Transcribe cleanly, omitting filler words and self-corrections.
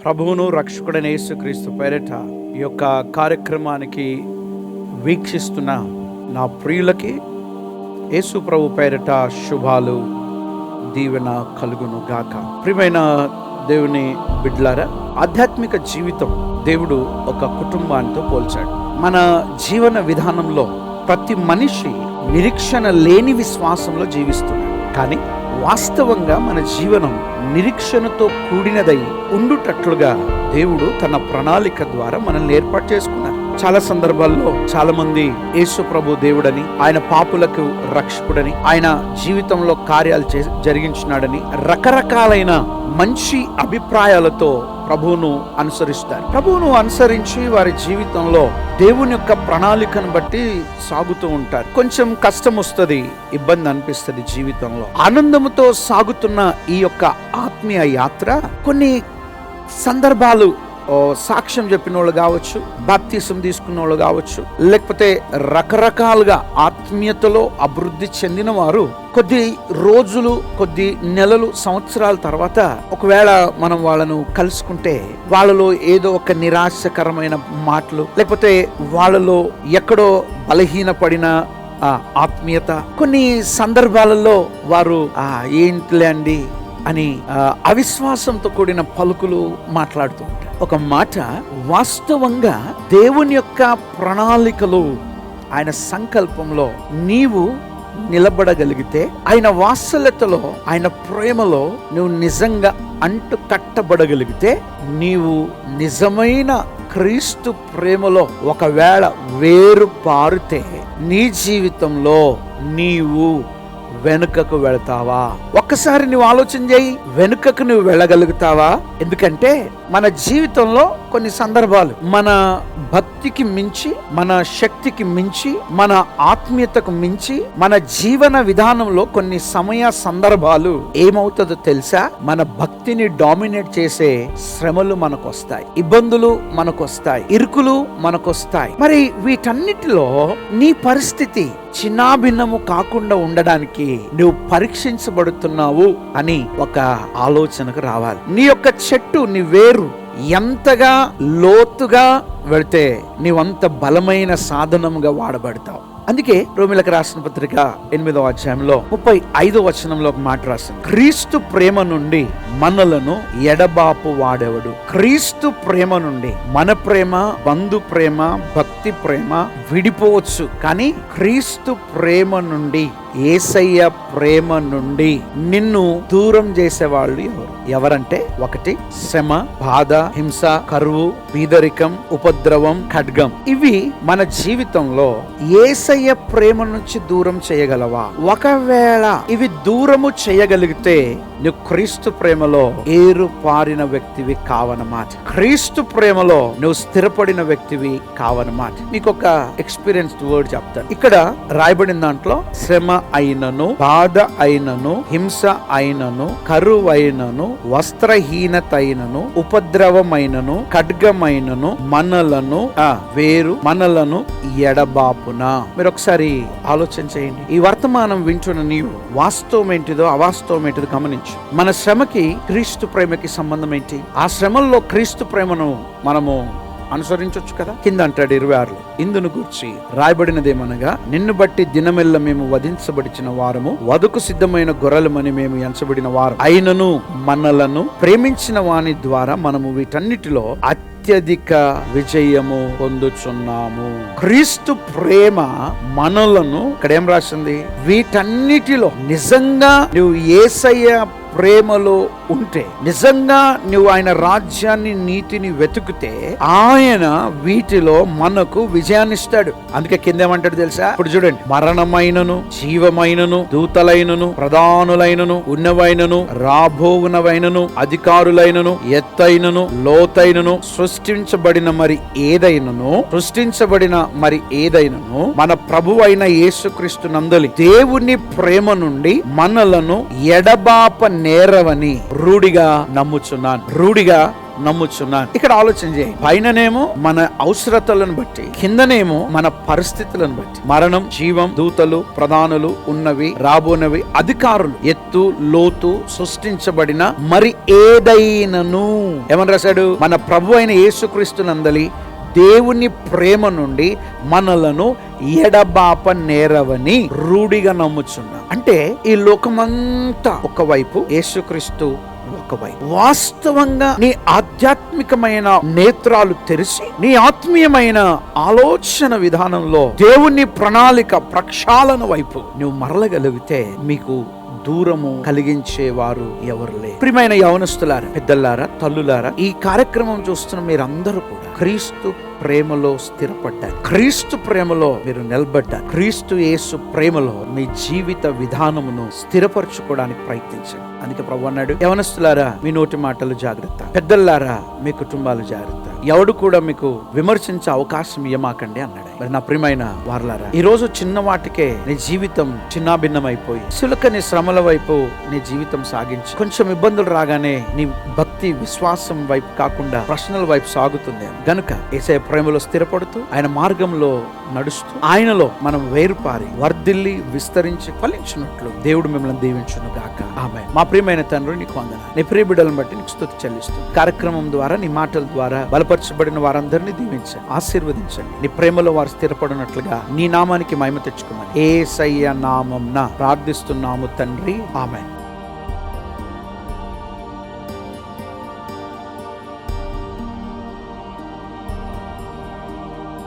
ప్రభువును రక్షకుడైన యేసుక్రీస్తు పేరిట ఈ యొక్క కార్యక్రమానికి వీక్షిస్తున్న నా ప్రియులకి యేసు ప్రభు పేరిట శుభాలు, దీవెన కలుగును గాక. ప్రియమైన దేవుని బిడ్డలారా, ఆధ్యాత్మిక జీవితం దేవుడు ఒక కుటుంబానితో పోల్చాడు. మన జీవన విధానంలో ప్రతి మనిషి నిరీక్షణ లేని విశ్వాసంలో జీవిస్తున్నాడు. కానీ వాస్తవంగా మన జీవనం నిరీక్షణతో కూడినదై ఉండుటట్లుగా దేవుడు తన ప్రణాళిక ద్వారా మనల్ని ఏర్పాటు చేసుకున్నారు. చాలా సందర్భాల్లో చాలా మంది యేసు ప్రభు దేవుడని, ఆయన పాపులకు రక్షకుడని, ఆయన జీవితంలో కార్యాలు జరిగించినాడని రకరకాలైన మంచి అభిప్రాయాలతో ప్రభువును అనుసరిస్తారు. ప్రభువును అనుసరించి వారి జీవితంలో దేవుని యొక్క ప్రణాళికను బట్టి సాగుతూ ఉంటారు. కొంచెం కష్టం వస్తుంది, ఇబ్బంది అనిపిస్తుంది జీవితంలో. ఆనందముతో సాగుతున్న ఈ యొక్క ఆత్మీయ యాత్ర కొన్ని సందర్భాలు సాక్ష్యం చెప్పిన వాళ్ళు కావచ్చు, బాప్తిసం తీసుకున్న వాళ్ళు కావచ్చు, లేకపోతే రకరకాలుగా ఆత్మీయతలో అభివృద్ధి చెందిన వారు కొద్ది రోజులు, కొద్ది నెలలు, సంవత్సరాల తర్వాత ఒకవేళ మనం వాళ్ళను కలుసుకుంటే వాళ్ళలో ఏదో ఒక నిరాశకరమైన మాటలు, లేకపోతే వాళ్ళలో ఎక్కడో బలహీనపడిన ఆత్మీయత, కొన్ని సందర్భాలలో వారు ఏంటిలే అండి అని అవిశ్వాసంతో కూడిన పలుకులు మాట్లాడుతూ ఉంటారు. ఒక మాట వాస్తవంగా దేవుని యొక్క ప్రణాళికలో, ఆయన సంకల్పంలో నీవు నిలబడగలిగితే, ఆయన వాత్సల్యతలో, ఆయన ప్రేమలో నువ్వు నిజంగా అంటు కట్టబడగలిగితే, నీవు నిజమైన క్రీస్తు ప్రేమలో ఒకవేళ వేరు పారితే నీ జీవితంలో నీవు వెనుకకు వెళతావా? ఒక్కసారి నువ్వు ఆలోచన చేయి, వెనుకకు నువ్వు వెళ్ళగలుగుతావా? ఎందుకంటే మన జీవితంలో కొన్ని సందర్భాలు మన భక్తికి మించి, మన శక్తికి మించి, మన ఆత్మీయతకు మించి, మన జీవన విధానంలో కొన్ని సమయ సందర్భాలు ఏమవుతుందో తెలుసా? మన భక్తిని డామినేట్ చేసే శ్రమలు మనకు వస్తాయి, ఇబ్బందులు మనకు వస్తాయి, ఇరుకులు మనకు వస్తాయి. మరి వీటన్నిటిలో నీ పరిస్థితి చిన్నాభిన్నము కాకుండా ఉండడానికి నువ్వు పరీక్షించబడుతున్నావు అని ఒక ఆలోచనకు రావాలి. నీ యొక్క చెట్టు, నీ వేరు ఎంతగా లోతుగా వెళితే నీవంత బలమైన సాధనముగా వాడబడతావు. అందుకే రోమీయులకు రాసిన పత్రిక 8వ అధ్యాయంలో 35వ వచనంలో ఒక మాట రాసింది, క్రీస్తు ప్రేమ నుండి మనలను ఎడబాపు వాడెవడు? క్రీస్తు ప్రేమ నుండి మన ప్రేమ, బంధు ప్రేమ, భక్తి ప్రేమ విడిపోవచ్చు, కానీ క్రీస్తు ప్రేమ నుండి, యేసయ్య ప్రేమ నుండి నిన్ను దూరం చేసేవాళ్ళు ఎవరంటే, ఒకటి శ్రమ, బాధ, హింస, కరువు, బీదరికం, ఉపద్రవం, ఖడ్గం. ఇవి మన జీవితంలో యేసయ్య ప్రేమ నుంచి దూరం చేయగలవా? ఒకవేళ ఇవి దూరము చేయగలిగితే నువ్వు క్రీస్తు ప్రేమలో ఏరు పారిన వ్యక్తివి కావనమాట. క్రీస్తు ప్రేమలో నువ్వు స్థిరపడిన వ్యక్తివి కావనమాట. మీకు ఒక ఎక్స్పీరియన్స్డ్ వర్డ్ చెప్తాను. ఇక్కడ రాయబడిన దాంట్లో శ్రమ అయినను, బాధ అయినను, హింస అయినను, కరువు అయినను, వస్త్రహీనత అయినను, ఉపద్రవమైనను, ఖడ్గమైనను మనలను వేరు, మనలను ఎడబాపున. మీరు ఒకసారి ఆలోచన చేయండి. ఈ వర్తమానం వింటున్న నీవు వాస్తవం ఏంటిదో అవాస్తవం ఏంటిదో గమనించు. మన శ్రమకి క్రీస్తు ప్రేమకి సంబంధం ఏంటి? ఆ శ్రమల్లో క్రీస్తు ప్రేమను మనము అనుసరించొచ్చు కదా. కింద అంటాడు 26లో, ఇందును గూర్చి రాయబడినదేమనగా, నిన్ను బట్టి దినమెల్ల మేము వధించబడిన వారము, వధుకు సిద్ధమైన గొర్రెలమని మేము ఎంచబడిన వారు అయినను మనలను ప్రేమించిన వాని ద్వారా మనము వీటన్నిటిలో అత్యధిక విజయము పొందుచున్నాము. క్రీస్తు ప్రేమ మనలను, ఇక్కడ ఏం రాసింది? వీటన్నిటిలో నిజంగా నువ్వు యేసయ్య ప్రేమలో ఉంటే, నిజంగా నువ్వు ఆయన రాజ్యాన్ని, నీతిని వెతుకుతే, ఆయన వీటిలో మనకు విజయాన్ని ఇస్తాడు. అందుకే కిందేమంటాడు తెలుసా? ఇప్పుడు చూడండి, మరణమైనను, జీవమైనను, దూతలైనను, ప్రధానులైనను, ఉన్నవైనను, రాబోవునవైనను, అధికారులైనను, ఎత్తైనను, లోతైనను, సృష్టించబడిన మరి ఏదైనను మన ప్రభు అయిన యేసుక్రీస్తు నందలి దేవుని ప్రేమ నుండి మనలను ఎడబాప నేరవని రూఢిగా నమ్ముచున్నాను. రూఢిగా నమ్ముచున్నాను. ఇక్కడ ఆలోచన చేయండి. పైననేమో మన అవసరతలను బట్టి, కిందనేమో మన పరిస్థితులను బట్టి మరణం, జీవం, దూతలు, ప్రధానులు, ఉన్నవి, రాబోనవి, అధికారులు, ఎత్తు, లోతు, సృష్టించబడిన మరి ఏదైనను ఏమని రాశాడు? మన ప్రభు అయిన యేసుక్రీస్తునందలి దేవుని ప్రేమ నుండి మనలను ఎడబాప నేరవని రూఢిగా నమ్ముచున్నా. అంటే ఈ లోకమంతా ఒకవైపు, యేసుక్రీస్తు ఒకవైపు. వాస్తవంగా నీ ఆధ్యాత్మికమైన నేత్రాలు తెరిచి నీ ఆత్మీయమైన ఆలోచన విధానంలో దేవుని ప్రణాళిక, ప్రక్షాళన వైపు నువ్వు మరలగలిగితే మీకు దూరము కలిగించేవారు ఎవరు లేరు. ప్రియమైన యవనస్తులారా, పెద్దలారా, తల్లులారా, ఈ కార్యక్రమం చూస్తున్న మీరందరూ కూడా క్రీస్తు ప్రేమలో స్థిరపడ్డారు. క్రీస్తు ప్రేమలో మీరు నిలబడ్డారు. క్రీస్తు యేసు ప్రేమలో మీ జీవిత విధానమును స్థిరపరచుకోవడానికి ప్రయత్నించండి. అందుకే ప్రభు అన్నాడు, యవనస్తులారా మీ నోటి మాటలు జాగ్రత్త, పెద్దలారా మీ కుటుంబాలు జాగ్రత్త, ఎవడు కూడా మీకు విమర్శించే అవకాశం ఇయ్యమాకండి అన్నాడు. మరి నా ప్రియమైన వారలారా, ఈ రోజు చిన్న వాటికే నీ జీవితం చిన్నాభిన్నమైపోయి సులకని శ్రమల వైపు నీ జీవితం సాగించి కొంచెం ఇబ్బందులు రాగానే నీ భక్తి, విశ్వాసం వైపు కాకుండా ప్రశ్నల వైపు సాగుతుంది. గనుక యేసయ్య ప్రేమలో స్థిరపడుతూ ఆయన మార్గంలో నడుస్తూ ఆయనలో మనం వేరుపారి వర్ధిల్లి విస్తరించి ఫలించినట్లు దేవుడు మిమ్మల్ని దీవించును గాక. ఆమేన్. మా ప్రియమైన తండ్రి, నీకు వందనాలు. నీ ప్రియ బిడ్డలను బట్టి నీకు స్తుతి చెల్లిస్తూ కార్యక్రమం ద్వారా, నీ మాటల ద్వారా బలపరచబడిన వారందరినీ దీవించండి, ఆశీర్వదించండి. నీ ప్రేమలో వారు స్థిరపడినట్లుగా నీ నామానికి మహిమ తెచ్చుకోమని యేసయ్య నామమున ప్రార్థిస్తున్నాము తండ్రి. ఆమేన్.